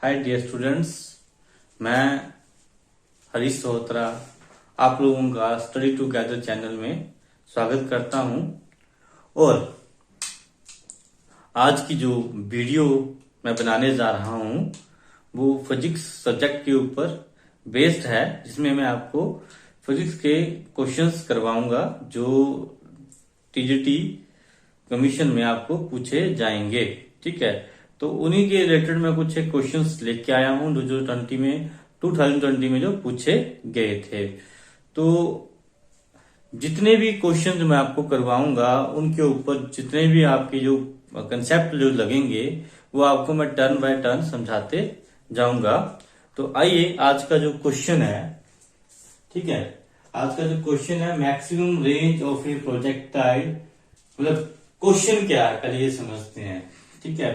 Hi dear students, मैं हरीश सोहत्रा आप लोगों का स्टडी टुगेदर चैनल में स्वागत करता हूं। और आज की जो वीडियो मैं बनाने जा रहा हूं वो फिजिक्स सब्जेक्ट के ऊपर बेस्ड है, जिसमें मैं आपको फिजिक्स के क्वेश्चंस करवाऊंगा जो टीजीटी कमीशन में आपको पूछे जाएंगे। ठीक है, तो उन्हीं के रिलेटेड मैं कुछ क्वेश्चंस लेके आया हूं जो 2020 में जो पूछे गए थे। तो जितने भी क्वेश्चंस मैं आपको करवाऊंगा उनके ऊपर जितने भी आपके जो कंसेप्ट जो लगेंगे वो आपको मैं टर्न बाय टर्न समझाते जाऊंगा। तो आइए आज का जो क्वेश्चन है, ठीक है, आज का जो क्वेश्चन है maximum range of a projectile, मतलब क्वेश्चन क्या है पहले ये समझते हैं। ठीक है,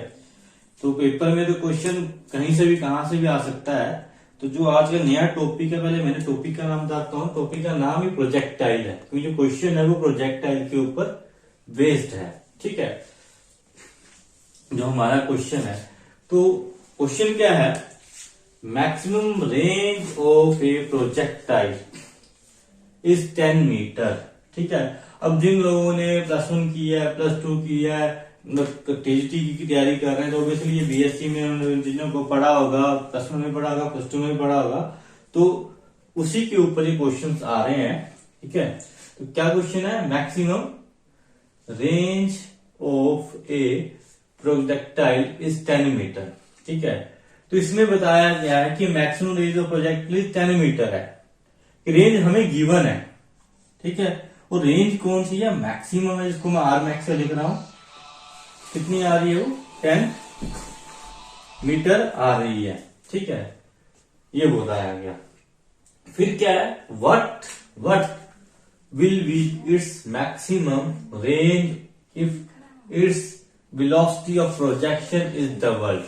तो पेपर में तो क्वेश्चन कहीं से भी कहां से भी आ सकता है। तो जो आज का नया टॉपिक है, पहले मैंने टॉपिक का नाम बताता हूँ। टॉपिक का नाम ही प्रोजेक्टाइल है, क्योंकि जो क्वेश्चन है वो प्रोजेक्टाइल के ऊपर बेस्ड है। ठीक है, जो हमारा क्वेश्चन है, तो क्वेश्चन क्या है, maximum range of a projectile is 10 metre. ठीक है, अब जिन लोगों ने +1 किया है, +2 किया है, टीजीटी की तैयारी कर रहे हैं, तो ऑब्वियसली ये बीएससी में जिन्हों को पढ़ा होगा, +1 में पढ़ा होगा, +2 में पढ़ा होगा, तो उसी के ऊपर ये क्वेश्चंस आ रहे हैं। ठीक है, तो क्या क्वेश्चन है, maximum range of a projectile is 10 metre. ठीक है, तो इसमें बताया गया है कि maximum range of projectile is 10 metre है, रेंज हमें गिवन है। ठीक है, और रेंज कौन सी है, मैक्सिमम है, जिसको मैं आर मैक्स से लिख रहा हूं। कितनी आ रही है वो, 10 मीटर आ रही है। ठीक है, ये बताया गया। फिर क्या है, what will be its maximum range if its velocity of projection is double.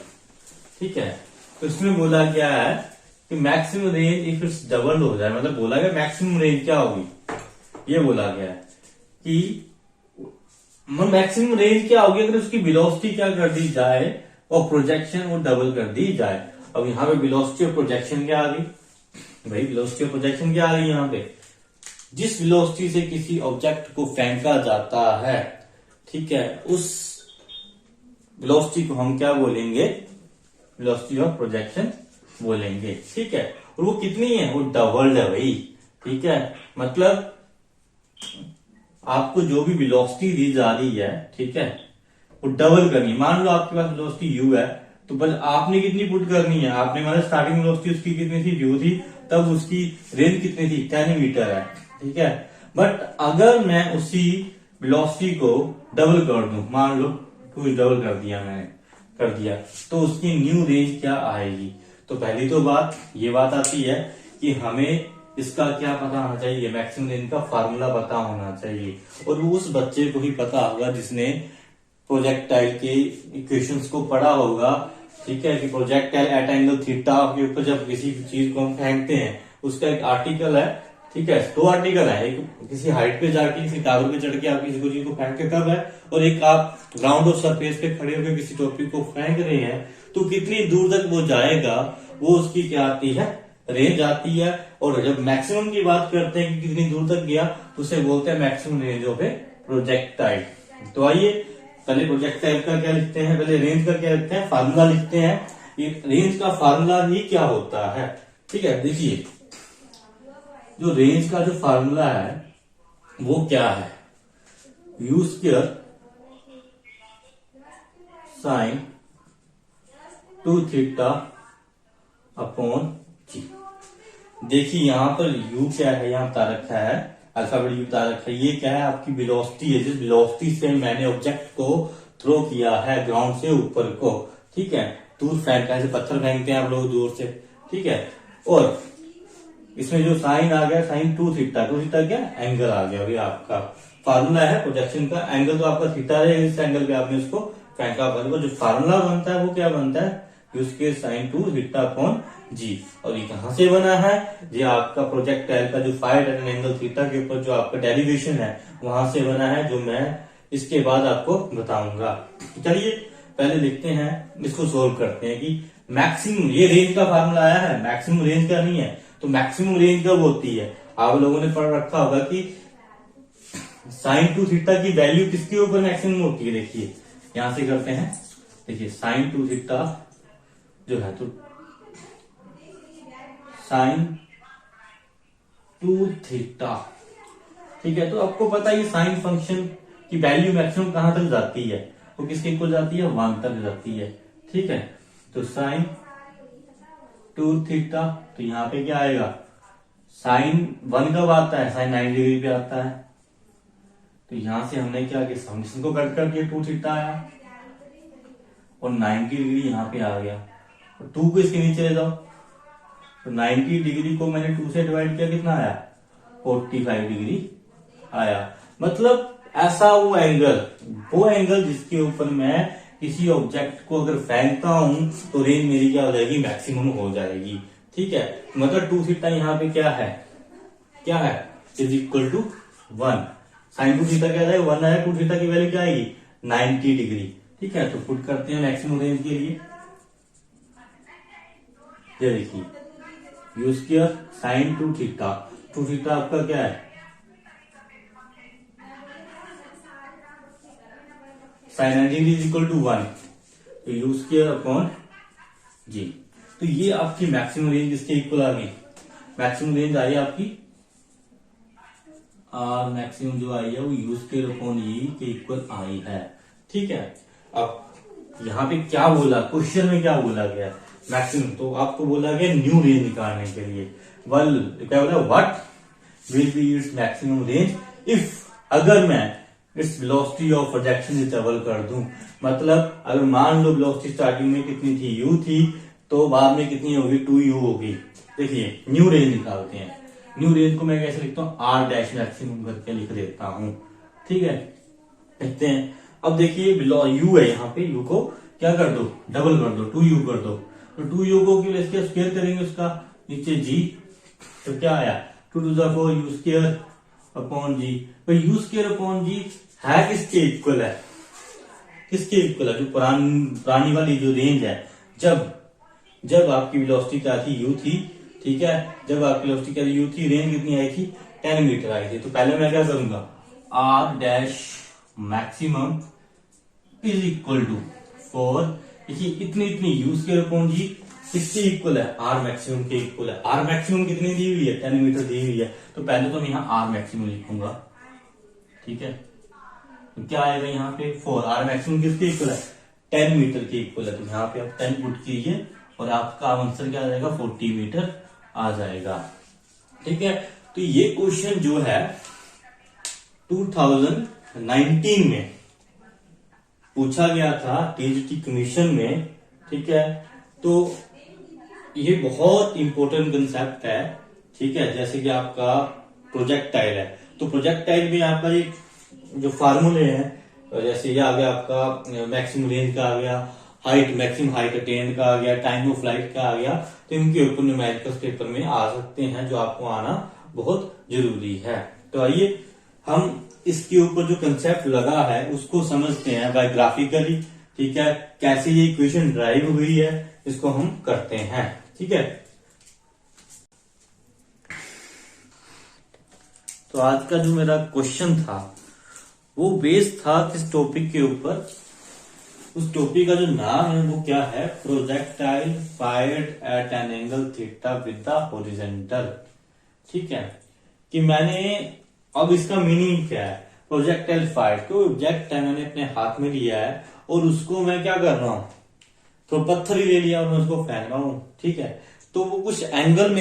ठीक है, तो इसमें बोला क्या है कि maximum range if it's double हो जाए, मतलब बोला गया मैक्सिमम रेंज क्या होगी, ये बोला गया है कि मैक्सिमम रेंज क्या होगी अगर उसकी वेलोसिटी क्या कर दी जाए और प्रोजेक्शन वो डबल कर दी जाए। अब यहाँ पे वेलोसिटी और प्रोजेक्शन क्या आ गई भाई, वेलोसिटी और प्रोजेक्शन क्या आ गई यहाँ पे, जिस वेलोसिटी से किसी ऑब्जेक्ट को फेंका जाता है, ठीक है, उस वेलोसिटी को हम क्या बोलेंगे, वेलोसिटी ऑफ प्रोजेक्शन बोलेंगे। ठीक है, और वो कितनी है, वो डबल्ड है भाई। ठीक है, मतलब आपको जो भी वेलोसिटी दी जा रही है, ठीक है, वो डबल करनी। मान लो आपके पास वेलोसिटी u है, तो बस आपने कितनी पुट करनी है, आपने मतलब स्टार्टिंग वेलोसिटी उसकी कितनी थी, u थी, तब उसकी रेंज कितनी थी, 10 मीटर है। ठीक है, बट अगर मैं उसी वेलोसिटी को डबल कर दूं, मान लो 2 डबल कर दिया मैंने, कर दिया, तो उसकी न्यू रेंज क्या आएगी। तो पहली तो बात ये बात आती है कि हमें इसका क्या पता होना चाहिए, मैक्सिमम रेंज का फार्मूला पता होना चाहिए। और वो उस बच्चे को ही पता होगा जिसने प्रोजेक्टाइल के इक्वेशंस को पढ़ा होगा। ठीक है, कि प्रोजेक्टाइल एट एंगल थीटा के ऊपर जब किसी चीज को हम फेंकते हैं, उसका एक आर्टिकल है। ठीक है, 2 आर्टिकल है, एक किसी हाइट पे जाके किसी टावर पे चढ़ के आप किसी चीज को फेंकते तब है, और एक आप ग्राउंड ऑफ सरफेस पे खड़े होकर किसी टॉपिक को फेंक रहे हैं, तो कितनी दूर तक वो जाएगा वो उसकी क्या आती है, रेंज आती है। और जब मैक्सिमम की बात करते हैं कि कितनी दूर तक गया, तो उसे बोलते हैं maximum range of a projectile. तो आइए पहले प्रोजेक्टाइल का क्या लिखते हैं, पहले रेंज का क्या लिखते हैं, फार्मूला लिखते हैं। ये रेंज का फार्मूला ही क्या होता है। ठीक है, देखिए जो रेंज का जो फार्मूला है वो क्या है, u square sine 2 theta upon g. देखिए यहां पर u क्या है, यहां बता रखा है, अल्फाबेट u बता रखा है। ये क्या है, आपकी वेलोसिटी है, जिस वेलोसिटी से मैंने ऑब्जेक्ट को थ्रो किया है ग्राउंड से ऊपर को। ठीक है, दूर फेंका, ऐसे पत्थर फेंकते हैं आप लोग दूर से। ठीक है, और इसमें जो साइन आ गया, साइन 2 थीटा, 2 थीटा क्या एंगल आ गया। अभी आपका फार्मूला है प्रोजेक्शन का, एंगल तो आपका थीटा है, इस एंगल पे आपने उसको फेंका होगा, जो फार्मूला बनता है वो क्या बनता है, उसके साइन 2 थीटा अपॉन जी। और ये कहां से बना है, ये आपका प्रोजेक्टाइल का जो फाइव एट एन एंगल थीटा के ऊपर जो आपका डेरिवेशन है वहां से बना है, जो मैं इसके बाद आपको बताऊंगा। चलिए पहले लिखते हैं, इसको सोल्व करते हैं कि मैक्सिमम, ये रेंज का फार्मूला आया है, मैक्सिमम रेंज का नहीं है। तो मैक्सिमम रेंज कब होती है? आप लोगों ने पढ़ रखा होगा कि साइन टू थीटा की वैल्यू किसके ऊपर मैक्सिमम होती है। देखिए यहां से करते हैं, देखिए साइन टू थीटा जो है, तो साइन टू थीटा, ठीक है। तो आपको पता है साइन फंक्शन की वैल्यू मैक्सिमम कहां तक जाती है, वो किसके इक्वल जाती है? 1 तक जाती है, ठीक है। तो साइन टू थीटा, तो यहां पे क्या आएगा? साइन 1 कब आता है? साइन 90 डिग्री पे आता है। तो यहां से हमने क्या किया? फंक्शन को कट कर दिया, टू थीटा आया और 90 डिग्री यहां पे आ गया। और 2 को इसके नीचे ले जाओ, तो 90 डिग्री को मैंने 2 से डिवाइड किया, कितना आया? 45 डिग्री आया। मतलब ऐसा वो एंगल जिसके ऊपर मैं किसी ऑब्जेक्ट को अगर फेंकता हूं तो रेंज मेरी क्या हो जाएगी? मैक्सिमम हो जाएगी, ठीक है। मतलब टू थीटा यहाँ पे क्या है? Is equal to 1। Sine two theta क्या आएगा? 1 आया। टू थीटा की वैल्यू क्या आएगी? 90 डिग्री, ठीक है। तो पुट करते हैं मैक्सिमम रेंज के लिए। ये देखिए यूज किया sine two theta, two theta आपका क्या है? Sine 90 degree is equal to 1, तो यूज किया अपॉन जी। तो ये आपकी मैक्सिमम रेंज किसके इक्वल आ गई? मैक्सिमम रेंज आई आपकी आर मैक्सिमम जो आई है वो यूज के अपॉन ई के इक्वल आई है, ठीक है। अब यहाँ पे क्या बोला, क्वेश्चन में क्या बोला गया? मैक्सिमम, तो आपको बोला गया न्यू रेंज निकालने के लिए। क्या बोला? What will be its maximum range if, अगर मैं its velocity of projection double कर दूं। मतलब अगर मान लो वेलोसिटी स्टार्टिंग में कितनी थी? u थी, तो बाद में कितनी होगी? 2u होगी। देखिए न्यू रेंज निकालते हैं। न्यू रेंज को मैं कैसे लिखता हूँ? आर डैश मैक्सिमम करके लिख देता हूं, ठीक है। लिखते हैं। अब देखिए u है यहाँ पे, u को क्या कर दो? डबल कर दो, 2u कर दो। तो 2u को स्क्वायर करेंगे उसका, नीचे g, तो क्या आया? 2 to the 4 u square upon जी। तो यू स्क्वायर अपॉन जी है किसके इक्वल है? किसके इक्वल है? जो पुरानी वाली जो रेंज है, जब आपकी वेलोसिटी क्या थी? u थी, ठीक है। जब आपकी वेलोसिटी क्या थी? u थी, रेंज कितनी आई थी? 10 मीटर आई थी। तो पहले मैं क्या करूंगा? r dash maximum is equal to 4, देखिए इतनी u स्क्वायर अपॉन जी किसके इक्वल है? आर मैक्सिमम के इक्वल है। आर मैक्सिमम कितनी दी हुई है? 10 मीटर दी हुई है। तो पहले तो मैं यहाँ आर मैक्सिमम लिखूंगा, ठीक है। तो क्या आएगा यहाँ पे? 4। आर मैक्सिमम किसके इक्वल है? 10 मीटर के इक्वल है। तो यहाँ पे आप 10 पुट कीजिए और आपका आंसर क्या आ जाएगा? 40 मीटर आ जाएगा, ठीक है। तो ये क्वेश्चन जो है 2019 में पूछा गया था टीजीटी कमीशन में, ठीक है। तो ये बहुत इंपॉर्टेंट कंसेप्ट है, ठीक है। जैसे कि आपका प्रोजेक्टाइल है, तो प्रोजेक्टाइल में आपका ये जो फार्मूले हैं, जैसे ये आ गया आपका मैक्सिमम रेंज का आ गया, हाइट मैक्सिमम हाइट अटेन्ड का आ गया, टाइम ऑफ फ्लाइट का आ गया। तो इनके ऊपर न्यूमेरिकल पेपर में आ सकते हैं, जो आपको आना बहुत जरूरी है। तो आइए हम इसके ऊपर जो कंसेप्ट लगा है उसको समझते हैं बाय ग्राफिकली, ठीक है। कैसे ये इक्वेशन ड्राइव हुई है इसको हम करते हैं, ठीक है। तो आज का जो मेरा क्वेश्चन था वो बेस्ड था किस टॉपिक के ऊपर? उस टॉपिक का जो नाम है वो क्या है? Projectile fired eight an angle theta with the horizontal, ठीक है। कि मैंने अब इसका मीनिंग क्या है? प्रोजेक्टाइल फायर्ड, तो ऑब्जेक्ट है मैंने अपने हाथ में लिया है और उसको मैं क्या कर रहा हूं? तो पत्थर ही ले लिया और मैं उसको फेंक रहा हूं, ठीक है। तो वो कुछ एंगल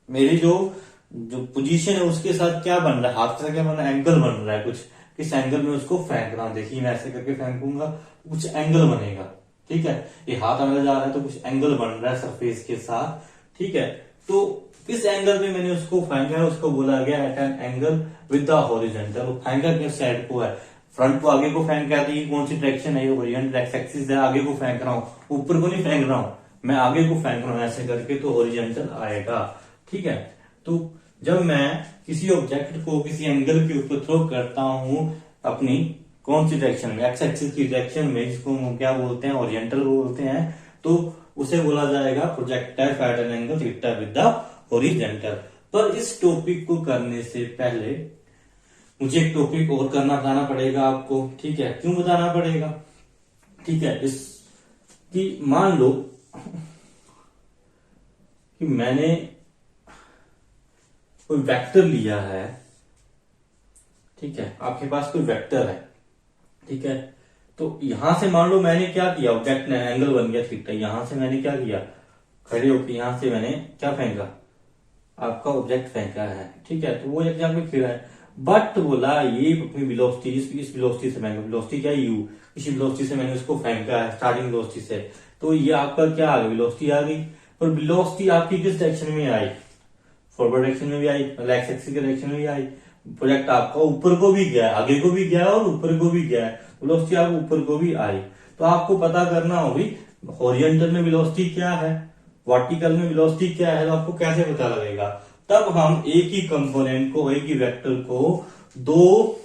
मेरे जो पोजीशन है उसके साथ क्या बन रहा है? हाथ से क्या बन रहा है? एंगल बन रहा है कुछ। किस एंगल में उसको फेंक रहा हूं? देखिए मैं ऐसे करके फेंकूंगा, कुछ एंगल बनेगा, ठीक है। ये हाथ अंदर जा रहा है तो कुछ एंगल बन रहा है सरफेस के साथ, ठीक है। तो किस एंगल में मैंने उसको फेंका है उसको बोला गया at an angle with the horizontal. वो फेंका किस साइड को है? फ्रंट को आगे को फेंक रहा है, कौन सी डायरेक्शन है? ये हॉरिजॉन्टल एक्सिस है, आगे को फेंक रहा हूं, ऊपर को नहीं फेंक रहा हूं, मैं आगे को फेंक रहा हूं ऐसे करके, तो हॉरिजॉन्टल आएगा, ठीक है। तो जब मैं किसी ऑब्जेक्ट को किसी एंगल के ऊपर थ्रो करता हूं अपनी कौन सी डायरेक्शन में? एक्स एक्सिस की डायरेक्शन में, जिसको हम क्या बोलते हैं? हॉरिजॉन्टल बोलते हैं। तो उसे बोला जाएगा projectile eight an angle theta with the horizontal. पर इस टॉपिक को करने से पहले मुझे एक टॉपिक और करना बताना पड़ेगा आपको, ठीक है। क्यों बताना पड़ेगा, ठीक है, इस कि मान लो कि मैंने कोई वेक्टर लिया है, ठीक है, आपके पास कोई वेक्टर है, ठीक है। तो यहां से मान लो मैंने क्या किया, ऑब्जेक्ट ने एंगल बन गया थीटा, यहां से मैंने क्या किया, खड़े होकर यहां से मैंने क्या फेंका, आपका ऑब्जेक्ट फेंका है, ठीक है। तो वो एग्जाम में खड़ा है, बट बोला ये अपनी वेलोसिटी, इस वेलोसिटी से फेंका, वेलोसिटी क्या है u, इसी वेलोसिटी से मैंने उसको फेंका है स्टार्टिंग वेलोसिटी से, तो ये आपका क्या आ गया, वेलोसिटी आ गई। पर वेलोसिटी आपकी किस डायरेक्शन में आई, फॉरवर्ड डायरेक्शन में भी आई, एक्स एक्सिस के डायरेक्शन में भी आई। प्रोजेक्ट आपका ऊपर को भी गया, आगे को भी गया और ऊपर को भी गया है, वेलोसिटी आपको ऊपर को भी आई। तो आपको पता करना होगी हॉरिजॉन्टल में वेलोसिटी क्या है, वर्टिकल में वेलोसिटी क्या है, तो आपको कैसे पता लगेगा। तब हम एक ही कंपोनेंट को, एक ही वेक्टर को दो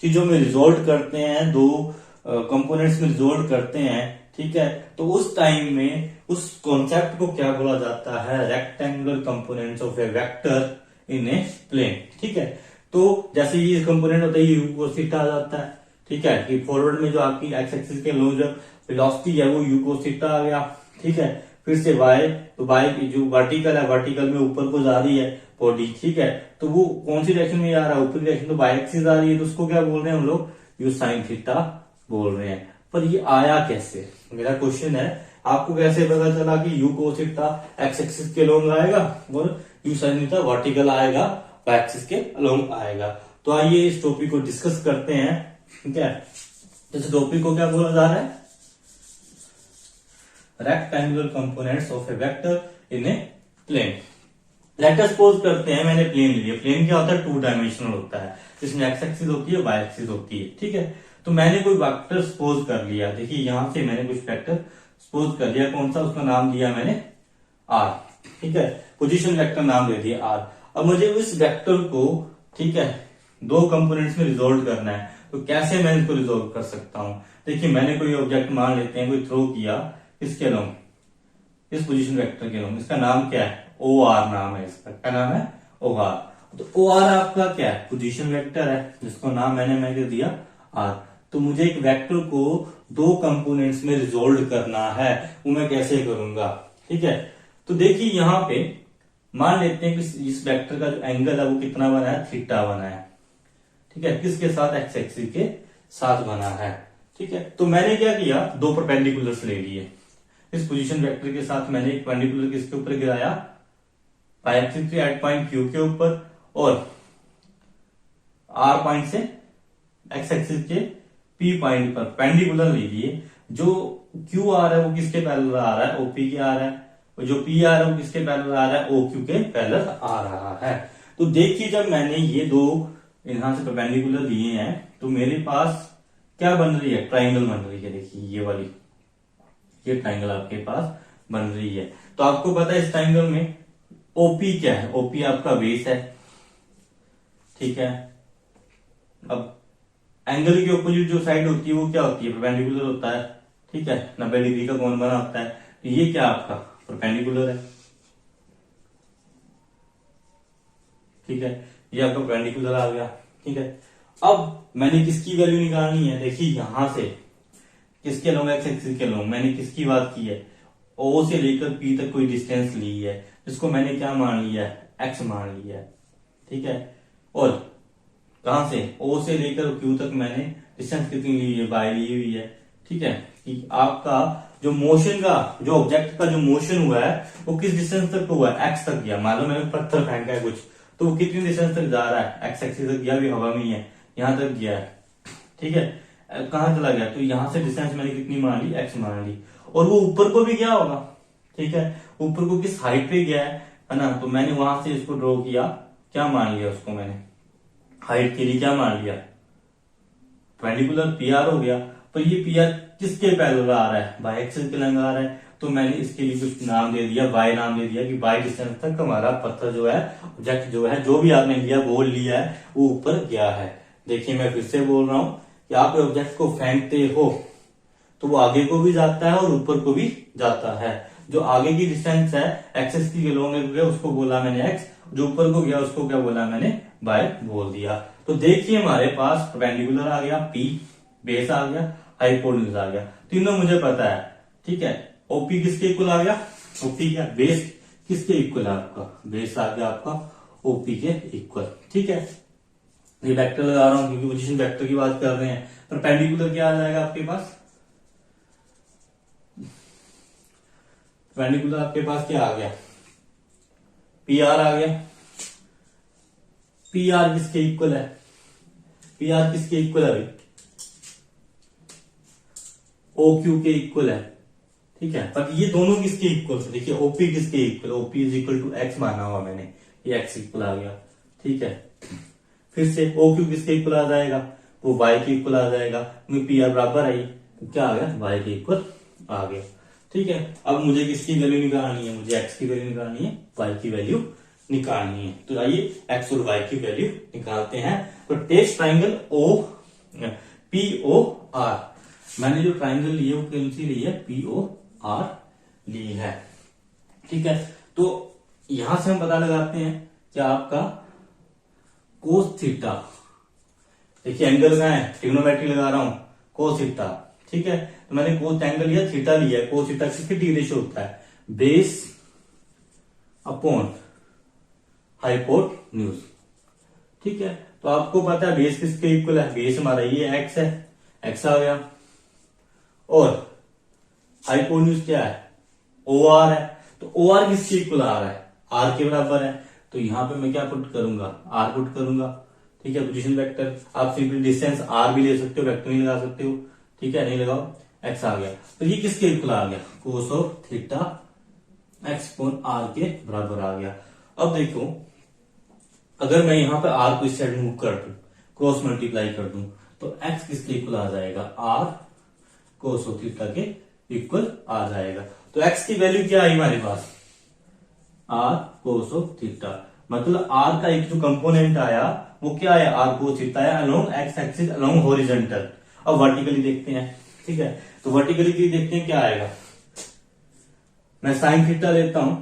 चीजों में रिजोल्व करते हैं, दो कंपोनेंट्स में रिजोल्व करते हैं, ठीक है। तो उस टाइम में उस कॉन्सेप्ट को क्या बोला जाता है, rectangular components of a vector in a plane, ठीक है। तो जैसे ये कंपोनेंट होता है, ये u cos थीटा आ जाता है, ठीक है, कि फॉरवर्ड में जो आपकी एक्स एक्सिस के लो जो वेलोसिटी है वो u cos थीटा आ गया, ठीक है। फिर से y, तो y की जो वर्टिकल है, वर्टिकल में ऊपर को जा रही है बॉडी, ठीक है, तो वो कौन सी डायरेक्शन में जा रहा है, ऊपर डायरेक्शन, तो y एक्सिस आ रही है, तो उसको क्या बोल रहे हैं हम लोग, u sin थीटा बोल रहे हैं। पर ये आया कैसे, मेरा क्वेश्चन है, आपको कैसे पता चला कि u cos theta x axis के अलोंग आएगा और u sin थीटा वर्टिकल आएगा, y एक्सिस के अलोंग आएगा। तो आइए इस टॉपिक को डिस्कस करते हैं, ठीक है। इस टॉपिक को क्या बोला जा रहा है, rectangular components of a vector in a plane. Let us suppose करते हैं मैंने प्लेन लिया, प्लेन क्या होता है, 2 डायमेंशनल होता है, जिसमें एक्स एक्सिस होती है, वाई एक्सिस होती है, ठीक है। तो मैंने कोई वेक्टर सपोज कर लिया, देखिए यहां से मैंने कुछ वेक्टर सपोज कर लिया, कौन सा, उसका नाम दिया मैंने आर, ठीक है, पोजीशन वेक्टर नाम दे दिया आर। अब मुझे उस वेक्टर को, ठीक है, दो कंपोनेंट्स में रिजोल्व करना है, तो कैसे मैं इसको रिजोल्व कर सकता हूं। देखिए मैंने कोई ऑब्जेक्ट मान लेते हैं, कोई थ्रो किया इसके अलोंग, इस पोजीशन वेक्टर के अलोंग, इसका नाम क्या है, ओ आर नाम है इसका, क्या नाम है, ओ आर। तो ओ आर आपका क्या है, पोजीशन वेक्टर है, जिसको नाम मैंने दिया आर। तो मुझे एक वेक्टर को दो कंपोनेंट्स में रिजोल्व करना है, वो मैं कैसे करूंगा, ठीक है। तो देखिए यहां पे मान लेते हैं कि इस वेक्टर का जो एंगल है वो कितना बना है, थीटा बना है, ठीक है, किसके साथ, एक्स एक्सिस के साथ बना है, ठीक है। तो मैंने क्या किया, दो परपेंडिकुलर्स ले लिए, इस पोजीशन वेक्टर के साथ मैंने एक परपेंडिकुलर किसके ऊपर गिराया, वाई एक्सिस के एट पॉइंट क्यू के ऊपर, और आर पॉइंट से एक्स एक्सिस के पी पॉइंट पर परपेंडिकुलर लीजिए। जो क्यू आर है वो किसके पैरेलल आ रहा है, ओपी के आ रहा है, और जो पी आर है वो किसके पैरेलल आ रहा है, ओ क्यू के पैरेलल आ रहा है। तो देखिए जब मैंने ये दो यहां से परपेंडिकुलर लिए हैं, तो मेरे पास क्या बन रही है, ट्राइंगल बन रही है। देखिए ये वाली, ये ट्राइंगल आपके पास बन रही है। तो आपको पता है इस ट्राइंगल में ओपी क्या है, ओपी आपका बेस है, ठीक है। अब एंगल की ऑपोजिट जो साइड होती है वो क्या होती है, परपेंडिकुलर होता है, ठीक है, 90 डिग्री का कोण बना होता है। तो ये क्या आपका परपेंडिकुलर है, ठीक है, ये आपका परपेंडिकुलर आ गया, ठीक है। अब मैंने किसकी वैल्यू निकालनी है, देखिए यहां से किसके अलोंग, एक्स एक्सिस के अलोंग मैंने किसकी बात की है, ओ से लेकर पी तक कोई डिस्टेंस ली है, जिसको मैंने क्या मान लिया है, एक्स मान लिया है, ठीक है। और कहां से, ओ से लेकर क्यू तक मैंने डिस्टेंस कितनी ली है, बाय ली हुई है, ठीक है। कि आपका जो मोशन का, जो ऑब्जेक्ट का जो मोशन हुआ है वो किस डिस्टेंस तक हुआ है, एक्स तक गया। मान लो मैंने पत्थर फेंका है कुछ, तो वो कितनी डिस्टेंस तक जा रहा है, एक्स एक्सिस तक गया, भी हवा में ही है, यहां तक गया है, ठीक है। कहां चला गया, तो यहां से डिस्टेंस मैंने कितनी मान ली, एक्स मान ली। और वो ऊपर को भी गया होगा, ठीक है, ऊपर को किस हाइट पे गया है ना, तो मैंने वहां से इसको ड्रॉ किया, क्या मान लिया उसको मैंने, हाइट के लिए क्या मान लिया, परपेंडिकुलर पी आर हो गया। पर ये पी आर किसके पैरेलल आ रहा है, वाई एक्सिस के लंग आ रहा है, तो मैंने इसके लिए कुछ नाम दे दिया, वाई नाम दे दिया, कि वाई डिस्टेंस तक हमारा पत्थर जो है, ऑब्जेक्ट जो है, जो भी आपने लिया बोल लिया है, वो ऊपर गया है। देखिए मैं फिर से बोल रहा हूं कि आप ऑब्जेक्ट को फेंकते हो, तो वो आगे को भी जाता है और ऊपर को भी जाता है। जो आगे की डिस्टेंस है एक्स की लॉन्ग गया उसको बोला मैंने एक्स, जो ऊपर को गया उसको क्या बोला मैंने वाई बोल दिया। तो देखिए हमारे पास परपेंडिकुलर आ गया पी, बेस आ गया, हाइपोटेन्यूज आ गया, तीनों मुझे पता है। ठीक है, ओपी किसके इक्वल आ गया, ओपी क्या बेस किसके इक्वल है आपका, बेस आ गया आपका ओपी के इक्वल। ठीक है, ये वेक्टर लगा रहा हूं क्योंकि पोजीशन वेक्टर की बात कर रहे हैं। परपेंडिकुलर क्या आ जाएगा आपके पास, परपेंडिकुलर आपके पास क्या आ गया, पी आर आ गया। पी आर किसके इक्वल है, पी आर किसके इक्वल है भाई, ओ क्यू के इक्वल है। ठीक है, पर ये दोनों किसके इक्वल से, देखिए ओपी किसके इक्वल, OP is equal to X माना हुआ मैंने, ये एक्स इक्वल आ गया। ठीक है, फिर से ओ क्यू किसके इक्वल आ जाएगा, वो वाई के इक्वल आ जाएगा, क्योंकि पी आर बराबर आई तो क्या आ गया वाई के इक्वल आ गया। ठीक है, अब मुझे किसकी वैल्यू निकालनी है, मुझे एक्स की वैल्यू निकालनी है, वाई की वैल्यू निकालनी है। तो आइए एक्स और वाई की वैल्यू निकालते हैं। तो text triangle O P O R, मैंने जो ट्राइंगल लिए वो कौन सी ली है, पी ओ आर ली है। ठीक है, तो यहां से हम पता लगाते हैं कि आपका कोस थीटा, देखिए एंगल कहां है, ट्रिग्नोमेट्री लगा रहा हूं, कोस थीटा। ठीक है, तो मैंने कोस एंगल लिया, थीटा लिया, कोस थीटा किसके टी रेशियो होता है, बेस अपॉन हाइपोटेन्यूज। ठीक है, तो आपको पता है बेस किसके इक्वल है, बेस हमारा ये एक्स है, एक्स आ गया, और हाइपोटेन्यूज क्या है, ओ आर है। तो ओ आर किसके इक्वल आ रहा है, आर के बराबर है, तो यहां पे मैं क्या पुट करूंगा, आर पुट करूंगा। ठीक है, पोजीशन वेक्टर, आप सिंपली डिस्टेंस आर भी ले सकते हो, वेक्टर नहीं लगा सकते हो। ठीक है, नहीं लगाओ, एक्स आ गया, तो ये किसके इक्वल आ गया, cos of theta X upon R के बराबर आ गया। अब देखो अगर मैं यहां पे आर को इस साइड मूव कर दूं, क्रॉस मल्टीप्लाई कर दूं, तो एक्स किसके इक्वल आ जाएगा, आर कोस ऑफ थीटा के इक्वल आ जाएगा। तो एक्स की वैल्यू क्या आई हमारे पास, आर कोस ऑफ थीटा, मतलब आर का एक जो कंपोनेंट आया वो क्या है, आर कोस थीटा है along x axis along horizontal. अब वर्टिकली देखते हैं। ठीक है, तो वर्टिकली देखते हैं क्या आएगा, मैं साइन थीटा लेता हूं,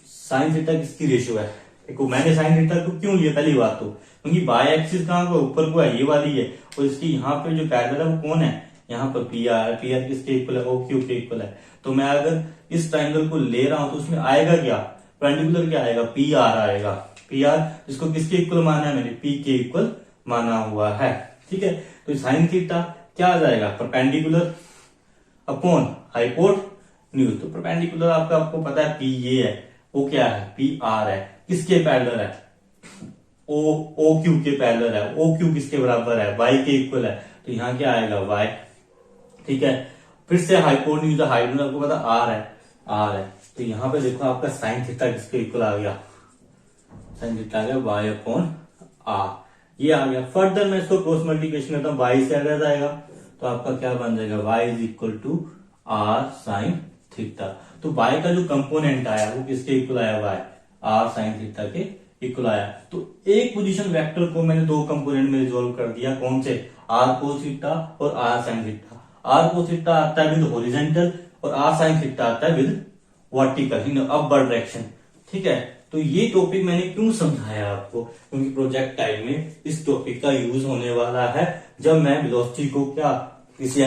साइन थीटा किसकी रेशियो है, देखो मैंने साइन थीटा को क्यों लिया, पहली बात तो क्योंकि बाय एक्सिस कहां को ऊपर को है, ये वाली है, और इसकी यहाँ पे जो पैरेलल है वो कौन है, यहाँ पर पी आर किसके इक्वल है, ओ क्यू के इक्वल है। तो मैं अगर इस ट्राइंगल को ले रहा हूं तो उसमें आएगा क्या, परपेंडिकुलर क्या आएगा, पी आर आएगा, पी आर जिसको किसके इक्वल माना है मैंने, पी के इक्वल माना हुआ है। ठीक है, तो साइन थीटा क्या आ जाएगा, परपेंडिकुलर अपॉन हाइपोटेन्यूज। तो परपेंडिकुलर आपको पता है पी ये है, वो क्या है, पी आर है, किसके पैरेलल है, ओ क्यू के पैरेलल है, ओ क्यू किसके बराबर है, वाई के इक्वल है, तो यहाँ क्या आएगा वाई। ठीक है, फिर से हाइपोटेन्यूज, हाइपोटेन्यूज आपको पता आर है, आर है, तो यहाँ पे देखो आपका साइन थीटा किसके इक्वल आ गया, साइन थीटा आ गया वाई अपॉन आर, ये आ गया। फर्दर मैं इसको क्रॉस मल्टीप्लिकेशन करता हूँ, वाई से आ जाएगा, तो आपका क्या बन जाएगा, Y is equal to R sine theta. तो वाई का जो कंपोनेंट आया वो किसके इक्वल आया, वाई आर साइन थीटा के इक्वल आया। तो एक पोजीशन वेक्टर को मैंने दो कंपोनेंट में रिजोल्व कर दिया, कौन से, आर कोस थीटा और R sine theta. R cos theta आता है विद हॉरिजॉन्टल और आर साइन थीटा आता है with vertical in upward direction. ठीक है, तो ये टॉपिक मैंने क्यों समझाया आपको, क्योंकि प्रोजेक्ट टाइम में इस टॉपिक का यूज होने वाला है। जब मैं वेलोसिटी को क्या किसी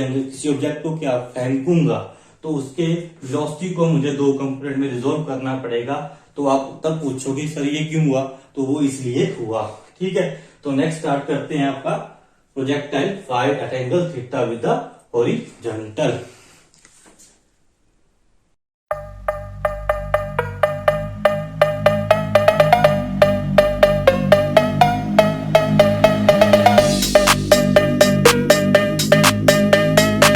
ऑब्जेक्ट को क्या फेंकूंगा तो उसके वेलोसिटी को मुझे दो कंपोनेंट में रिजोल्व करना पड़ेगा। तो आप तब पूछोगे सर ये क्यों हुआ, तो वो इसलिए हुआ। ठीक है, तो नेक्स्ट स्टार्ट करते हैं आपका projectile fire eight angle theta with the horizontal.